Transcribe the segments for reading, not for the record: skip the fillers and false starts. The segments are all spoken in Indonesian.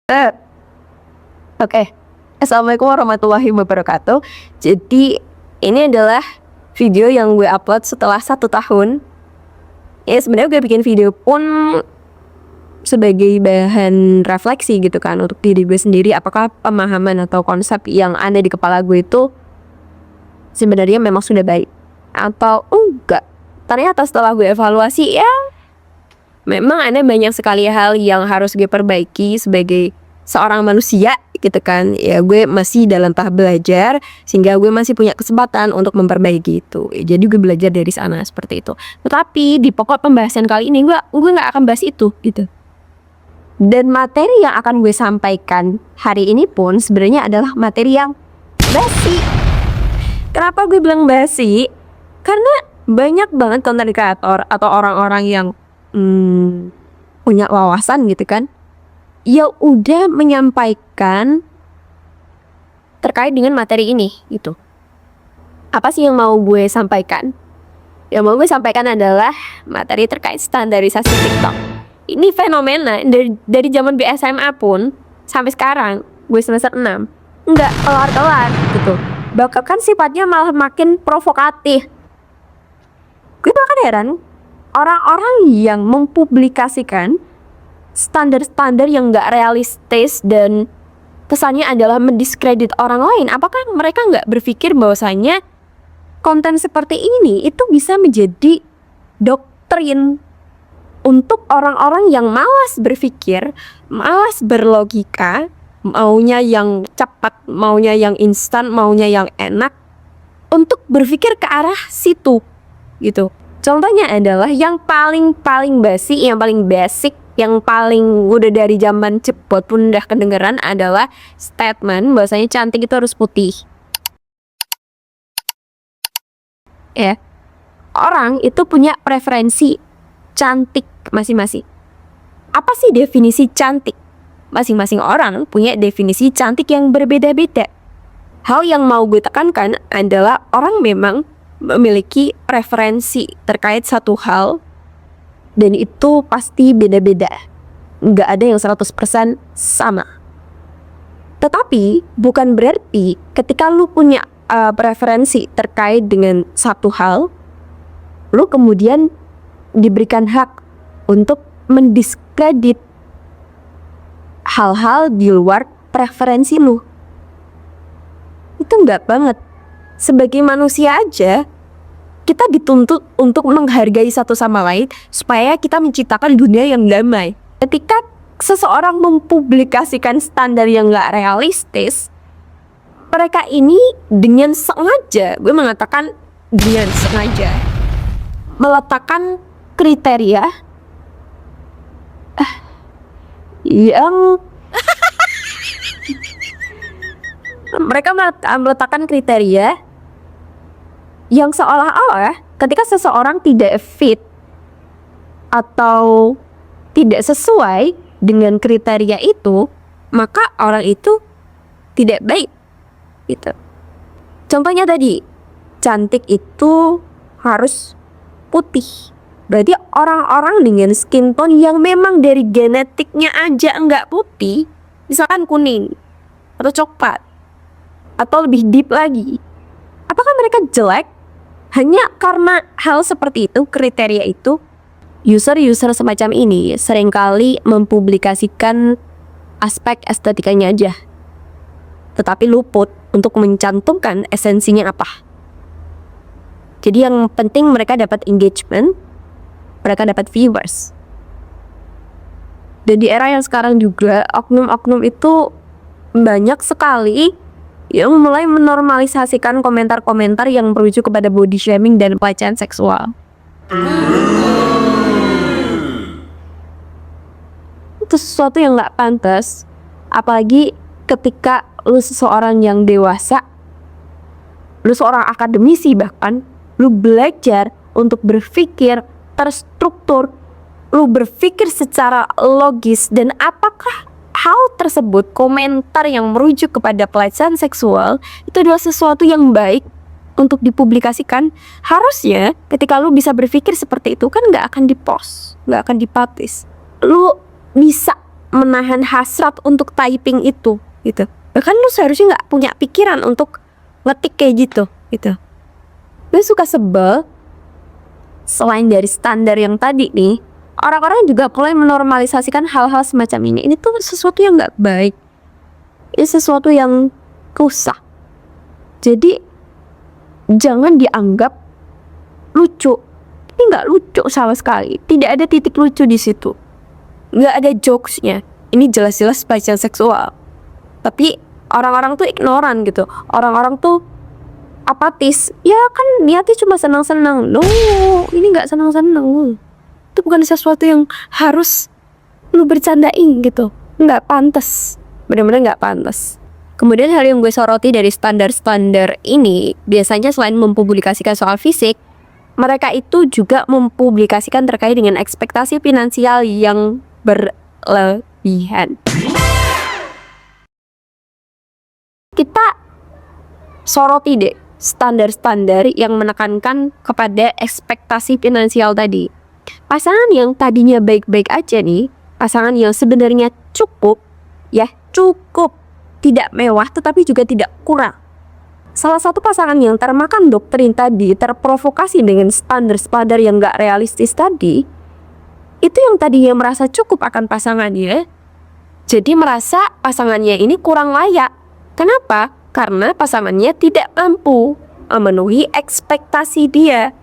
Eh, Oke. Assalamualaikum warahmatullahi wabarakatuh. Jadi ini adalah video yang gue upload setelah 1 tahun. Ya sebenarnya gue bikin video pun sebagai bahan refleksi gitu kan untuk diri gue sendiri. Apakah pemahaman atau konsep yang ada di kepala gue itu sebenarnya memang sudah baik atau enggak. Ternyata setelah gue evaluasi ya memang ada banyak sekali hal yang harus gue perbaiki sebagai seorang manusia gitu kan. Ya gue masih dalam tahap belajar sehingga gue masih punya kesempatan untuk memperbaiki itu. Ya, jadi gue belajar dari sana seperti itu. Tetapi di pokok pembahasan kali ini gue nggak akan bahas itu gitu. Dan materi yang akan gue sampaikan hari ini pun sebenarnya adalah materi yang basi. Kenapa gue bilang basi? Karena banyak banget konten kreator atau orang-orang yang punya wawasan gitu kan, ya udah menyampaikan terkait dengan materi ini gitu. Apa sih yang mau gue sampaikan? Yang mau gue sampaikan adalah materi terkait standarisasi TikTok. Ini fenomena dari zaman BSMA pun sampai sekarang gue semester 6 nggak kelar-kelar gitu. Bahkan sifatnya malah makin provokatif. Gue bahkan heran orang-orang yang mempublikasikan standar-standar yang nggak realistis dan kesannya adalah mendiskredit orang lain. Apakah mereka nggak berpikir bahwasanya konten seperti ini itu bisa menjadi doktrin untuk orang-orang yang malas berpikir, malas berlogika, maunya yang cepat, maunya yang instan, maunya yang enak, untuk berpikir ke arah situ gitu. Contohnya adalah yang paling basi, yang paling basic, yang paling udah dari zaman cepot pun udah kedengeran adalah statement bahwasanya cantik itu harus putih. Ya, orang itu punya preferensi cantik masing-masing. Apa sih definisi cantik? Masing-masing orang punya definisi cantik yang berbeda-beda. Hal yang mau gue tekankan adalah orang memang memiliki preferensi terkait satu hal dan itu pasti beda-beda. Nggak ada yang 100% sama. Tetapi bukan berarti ketika lu punya preferensi terkait dengan satu hal, lu kemudian diberikan hak untuk mendiskredit hal-hal di luar preferensi lu. Itu nggak banget. Sebagai manusia aja kita dituntut untuk menghargai satu sama lain supaya kita menciptakan dunia yang damai. Ketika seseorang mempublikasikan standar yang gak realistis, mereka ini dengan sengaja, gue mengatakan dengan sengaja, meletakkan kriteria yang mereka meletakkan kriteria yang seolah-olah ketika seseorang tidak fit atau tidak sesuai dengan kriteria itu, maka orang itu tidak baik gitu. Contohnya tadi, cantik itu harus putih. Berarti orang-orang dengan skin tone yang memang dari genetiknya aja enggak putih, misalkan kuning atau coklat atau lebih deep lagi, apakah mereka jelek? Hanya karena hal seperti itu, kriteria itu, user-user semacam ini seringkali mempublikasikan aspek estetikanya aja, tetapi luput untuk mencantumkan esensinya apa. Jadi yang penting mereka dapat engagement, mereka dapat viewers. Dan di era yang sekarang juga, oknum-oknum itu banyak sekali yang mulai menormalisasikan komentar-komentar yang merujuk kepada body shaming dan pelecehan seksual. Itu sesuatu yang gak pantas, apalagi ketika lu seseorang yang dewasa, lu seorang akademisi bahkan, lu belajar untuk berpikir terstruktur, lu berpikir secara logis, dan apakah hal tersebut, komentar yang merujuk kepada pelecehan seksual, itu adalah sesuatu yang baik untuk dipublikasikan. Harusnya ketika lu bisa berpikir seperti itu kan gak akan dipost, gak akan dipublish. Lu bisa menahan hasrat untuk typing itu gitu. Bahkan lu seharusnya nggak punya pikiran untuk ngetik kayak gitu gitu. Gue suka sebel. Selain dari standar yang tadi nih, orang-orang juga mulai menormalisasikan hal-hal semacam ini. Ini tuh sesuatu yang nggak baik. Ini sesuatu yang rusak. Jadi jangan dianggap lucu. Ini nggak lucu sama sekali. Tidak ada titik lucu di situ. Nggak ada jokesnya. Ini jelas-jelas pelecehan seksual. Tapi orang-orang tuh ignoran gitu. Orang-orang tuh apatis. Ya kan niatnya cuma senang-senang. Loh, ini nggak senang-senang. Itu bukan sesuatu yang harus lu bercandain gitu. Nggak pantas. Benar-benar nggak pantas. Kemudian hal yang gue soroti dari standar-standar ini, biasanya selain mempublikasikan soal fisik, mereka itu juga mempublikasikan terkait dengan ekspektasi finansial yang berlebihan. Kita soroti deh standar-standar yang menekankan kepada ekspektasi finansial tadi. Pasangan yang tadinya baik-baik aja nih, pasangan yang sebenarnya cukup, tidak mewah tetapi juga tidak kurang. Salah satu pasangan yang termakan doktrin tadi, terprovokasi dengan standar-standar yang gak realistis tadi, itu yang tadinya merasa cukup akan pasangannya, jadi merasa pasangannya ini kurang layak. Kenapa? Karena pasangannya tidak mampu memenuhi ekspektasi dia.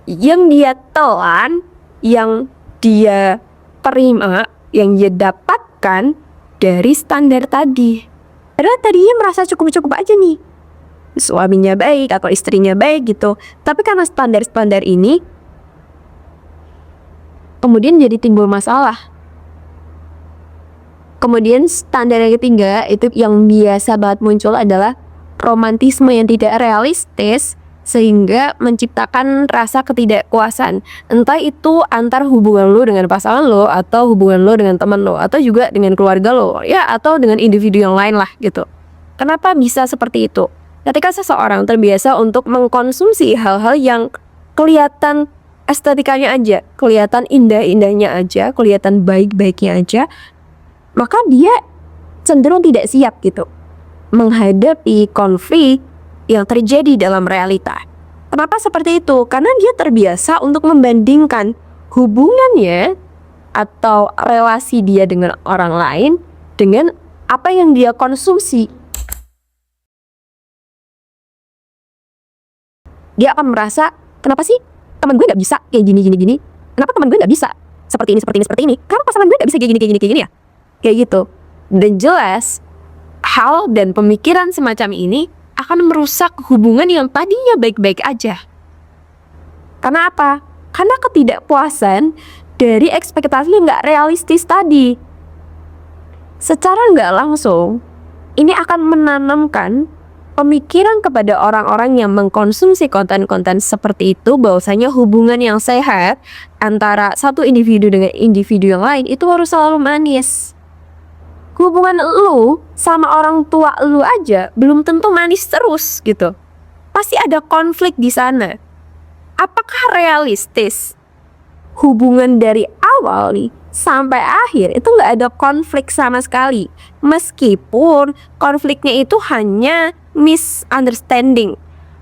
Yang dia telan, yang dia terima, yang dia dapatkan dari standar tadi. Padahal tadinya merasa cukup-cukup aja nih. Suaminya baik atau istrinya baik gitu. Tapi karena standar-standar ini, kemudian jadi timbul masalah. Kemudian standar yang ketiga itu yang biasa banget muncul adalah romantisme yang tidak realistis, sehingga menciptakan rasa ketidakpuasan. Entah itu antar hubungan lo dengan pasangan lo, atau hubungan lo dengan teman lo, atau juga dengan keluarga lo, ya, atau dengan individu yang lain lah gitu. Kenapa bisa seperti itu? Ketika seseorang terbiasa untuk mengkonsumsi hal-hal yang kelihatan estetikanya aja, kelihatan indah-indahnya aja, kelihatan baik-baiknya aja, maka dia cenderung tidak siap gitu menghadapi konflik yang terjadi dalam realita. Kenapa seperti itu? Karena dia terbiasa untuk membandingkan hubungannya atau relasi dia dengan orang lain dengan apa yang dia konsumsi. Dia akan merasa, kenapa sih teman gue gak bisa kayak gini? Kenapa teman gue gak bisa seperti ini? Kenapa pasangan gue gak bisa kayak gini ya? Kayak gitu. Dan jelas hal dan pemikiran semacam ini akan merusak hubungan yang tadinya baik-baik aja. Karena apa? Karena ketidakpuasan dari ekspektasi yang gak realistis tadi. Secara gak langsung, ini akan menanamkan pemikiran kepada orang-orang yang mengkonsumsi konten-konten seperti itu, bahwasanya hubungan yang sehat antara satu individu dengan individu yang lain itu harus selalu manis. Hubungan lu sama orang tua lu aja belum tentu manis terus gitu. Pasti ada konflik di sana. Apakah realistis hubungan dari awal nih sampai akhir itu nggak ada konflik sama sekali? Meskipun konfliknya itu hanya misunderstanding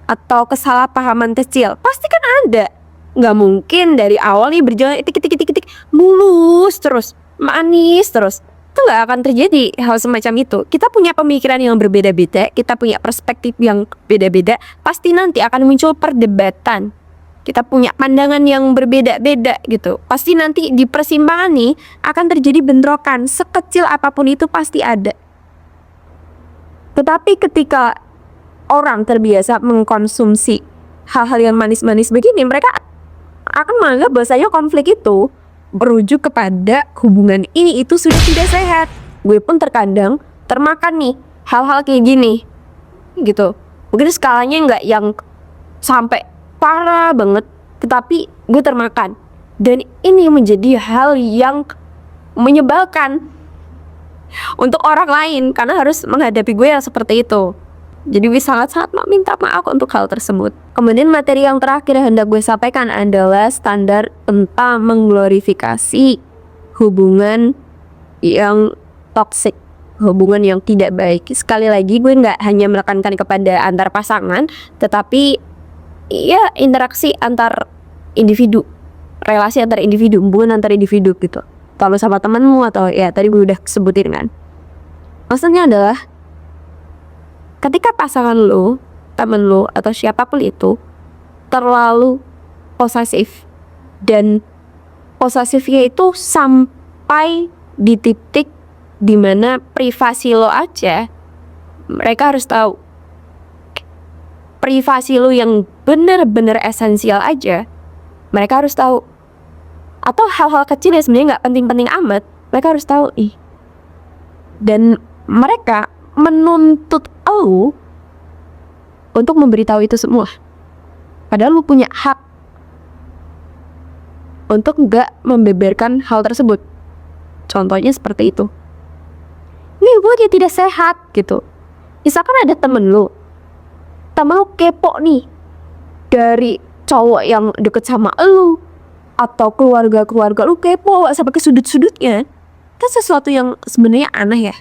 atau kesalahpahaman kecil, pasti kan ada. Nggak mungkin dari awal nih berjalan itik mulus terus, manis terus. Itu nggak akan terjadi hal semacam itu. Kita punya pemikiran yang berbeda-beda, kita punya perspektif yang beda-beda, pasti nanti akan muncul perdebatan. Kita punya pandangan yang berbeda-beda gitu. Pasti nanti di persimpangan nih akan terjadi bentrokan, sekecil apapun itu pasti ada. Tetapi ketika orang terbiasa mengkonsumsi hal-hal yang manis-manis begini, mereka akan menganggap bahwasanya konflik itu berujuk kepada hubungan ini itu sudah tidak sehat. Gue pun terkadang termakan nih hal-hal kayak gini gitu. Mungkin skalanya nggak yang sampai parah banget, tetapi gue termakan. Dan ini menjadi hal yang menyebalkan untuk orang lain karena harus menghadapi gue yang seperti itu. Jadi gue sangat-sangat minta maaf untuk hal tersebut. Kemudian materi yang terakhir yang hendak gue sampaikan adalah standar tentang mengglorifikasi hubungan yang toxic, hubungan yang tidak baik. Sekali lagi gue nggak hanya menekankan kepada antar pasangan, tetapi ya interaksi antar individu, relasi antar individu, hubungan antar individu gitu. Kalau sama temanmu atau ya tadi gue udah sebutin kan. Maksudnya adalah ketika pasangan lo, temen lo atau siapapun itu terlalu posesif, dan posesifnya itu sampai di titik dimana privasi lo aja mereka harus tahu. Privasi lo yang bener-bener esensial aja mereka harus tahu. Atau hal-hal kecil yang sebenarnya nggak penting-penting amat mereka harus tahu. Dan mereka menuntut lo untuk memberitahu itu semua, padahal lo punya hak untuk nggak membeberkan hal tersebut. Contohnya seperti itu. Ini buatnya tidak sehat gitu. Misalkan ada temen lu kepo nih dari cowok yang deket sama lu, atau keluarga lu kepo sampai ke sudut-sudutnya, kan sesuatu yang sebenarnya aneh ya.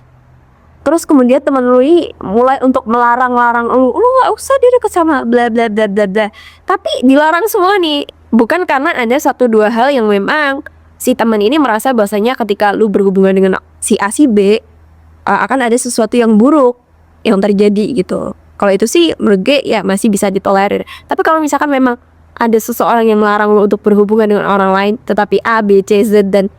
Terus kemudian temen lu ini mulai untuk melarang-larang lu gak usah dia deket sama bla bla bla bla bla. Tapi dilarang semua nih, bukan karena ada satu dua hal yang memang si teman ini merasa bahwasanya ketika lu berhubungan dengan si A si B akan ada sesuatu yang buruk yang terjadi gitu. Kalau itu sih menurut gue ya masih bisa ditolerir. Tapi kalau misalkan memang ada seseorang yang melarang lu untuk berhubungan dengan orang lain, tetapi A, B, C, Z dan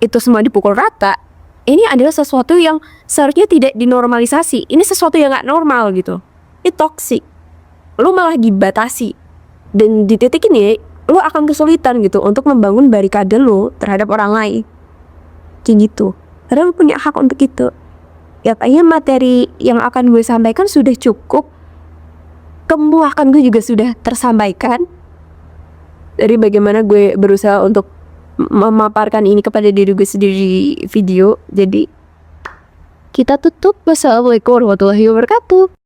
itu semua dipukul rata, ini adalah sesuatu yang seharusnya tidak dinormalisasi. Ini sesuatu yang gak normal gitu. Ini toxic. Lu malah dibatasi. Dan di titik ini lu akan kesulitan gitu untuk membangun barikade lu terhadap orang lain. Kayak gitu. Karena lu punya hak untuk itu. Ya kayaknya materi yang akan gue sampaikan sudah cukup. Kemuakan gue juga sudah tersampaikan. Dari bagaimana gue berusaha untuk memaparkan ini kepada diri gue sendiri di video. Jadi kita tutup. Wassalamualaikum warahmatullahi wabarakatuh.